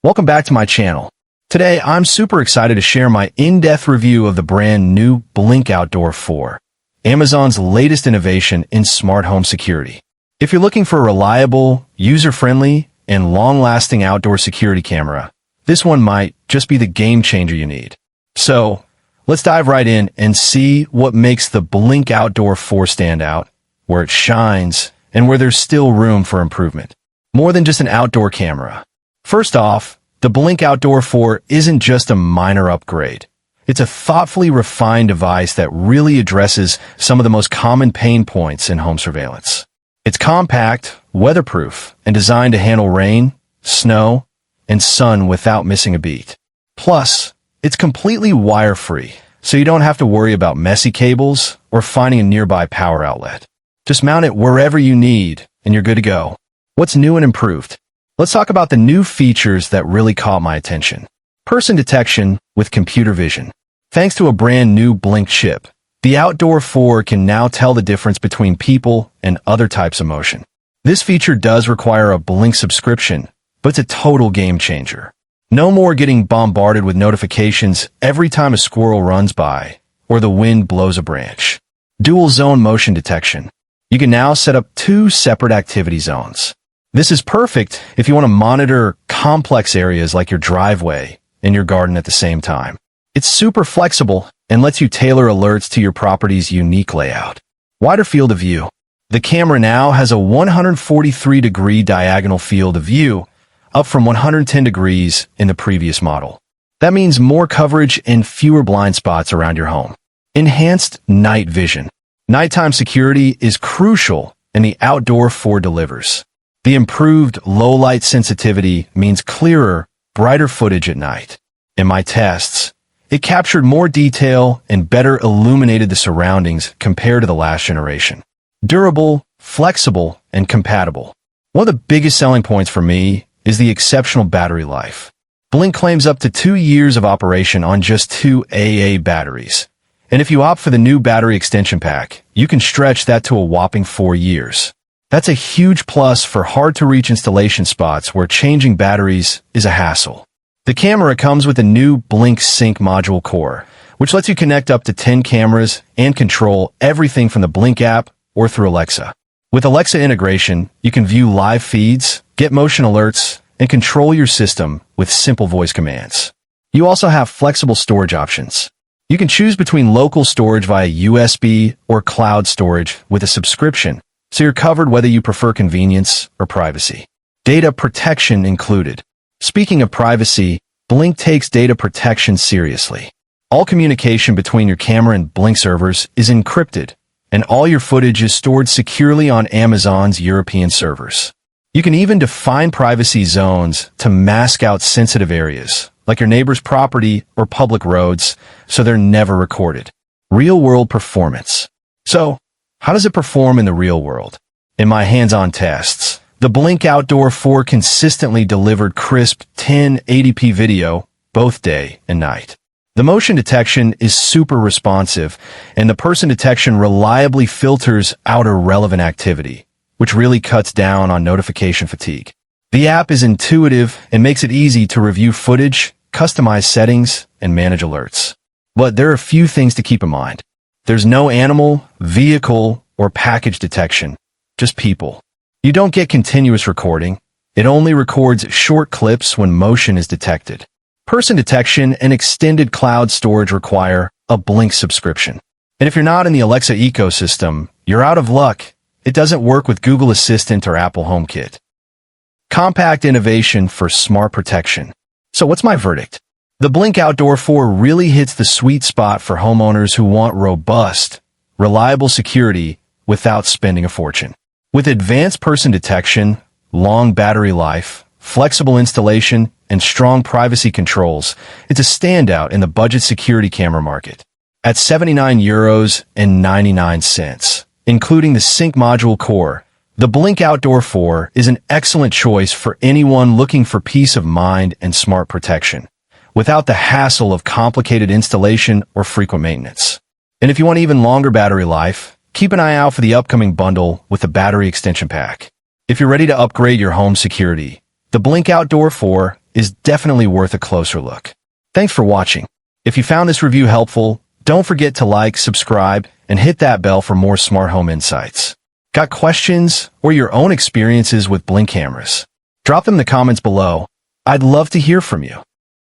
Welcome back to my channel. Today, I'm super excited to share my in-depth review of the brand new Blink Outdoor 4, Amazon's latest innovation in smart home security. If you're looking for a reliable, user-friendly, and long-lasting outdoor security camera, this one might just be the game changer you need. So, let's dive right in and see what makes the Blink Outdoor 4 stand out, where it shines, and where there's still room for improvement. More than just an outdoor camera. First off, the Blink Outdoor 4 isn't just a minor upgrade. It's a thoughtfully refined device that really addresses some of the most common pain points in home surveillance. It's compact, weatherproof, and designed to handle rain, snow, and sun without missing a beat. Plus, it's completely wire-free, so you don't have to worry about messy cables or finding a nearby power outlet. Just mount it wherever you need, and you're good to go. What's new and improved? Let's talk about the new features that really caught my attention. Person detection with computer vision. Thanks to a brand new Blink chip, the Outdoor 4 can now tell the difference between people and other types of motion. This feature does require a Blink subscription, but it's a total game changer. No more getting bombarded with notifications every time a squirrel runs by or the wind blows a branch. Dual zone motion detection. You can now set up 2 separate activity zones. This is perfect if you want to monitor complex areas like your driveway and your garden at the same time. It's super flexible and lets you tailor alerts to your property's unique layout. Wider field of view. The camera now has a 143-degree diagonal field of view, up from 110 degrees in the previous model. That means more coverage and fewer blind spots around your home. Enhanced night vision. Nighttime security is crucial, and the Outdoor 4 delivers. The improved low-light sensitivity means clearer, brighter footage at night. In my tests, it captured more detail and better illuminated the surroundings compared to the last generation. Durable, flexible, and compatible. One of the biggest selling points for me is the exceptional battery life. Blink claims up to 2 years of operation on just 2 AA batteries. And if you opt for the new battery extension pack, you can stretch that to a whopping 4 years. That's a huge plus for hard-to-reach installation spots where changing batteries is a hassle. The camera comes with a new Blink Sync module core, which lets you connect up to 10 cameras and control everything from the Blink app or through Alexa. With Alexa integration, you can view live feeds, get motion alerts, and control your system with simple voice commands. You also have flexible storage options. You can choose between local storage via USB or cloud storage with a subscription, so you're covered whether you prefer convenience or privacy. Data protection included. Speaking of privacy, Blink takes data protection seriously. All communication between your camera and Blink servers is encrypted, and all your footage is stored securely on Amazon's European servers. You can even define privacy zones to mask out sensitive areas, like your neighbor's property or public roads, so they're never recorded. Real-world performance. So, how does it perform in the real world? In my hands-on tests, the Blink Outdoor 4 consistently delivered crisp 1080p video both day and night. The motion detection is super responsive, and the person detection reliably filters out irrelevant activity, which really cuts down on notification fatigue. The app is intuitive and makes it easy to review footage, customize settings, and manage alerts. But there are a few things to keep in mind. There's no animal, vehicle, or package detection, just people. You don't get continuous recording. It only records short clips when motion is detected. Person detection and extended cloud storage require a Blink subscription. And if you're not in the Alexa ecosystem, you're out of luck. It doesn't work with Google Assistant or Apple HomeKit. Compact innovation for smart protection. So what's my verdict? The Blink Outdoor 4 really hits the sweet spot for homeowners who want robust, reliable security without spending a fortune. With advanced person detection, long battery life, flexible installation, and strong privacy controls, it's a standout in the budget security camera market. At €79.99, including the Sync module core, the Blink Outdoor 4 is an excellent choice for anyone looking for peace of mind and smart protection, without the hassle of complicated installation or frequent maintenance. And if you want even longer battery life, keep an eye out for the upcoming bundle with the battery extension pack. If you're ready to upgrade your home security, the Blink Outdoor 4 is definitely worth a closer look. Thanks for watching. If you found this review helpful, don't forget to like, subscribe, and hit that bell for more smart home insights. Got questions or your own experiences with Blink cameras? Drop them in the comments below. I'd love to hear from you.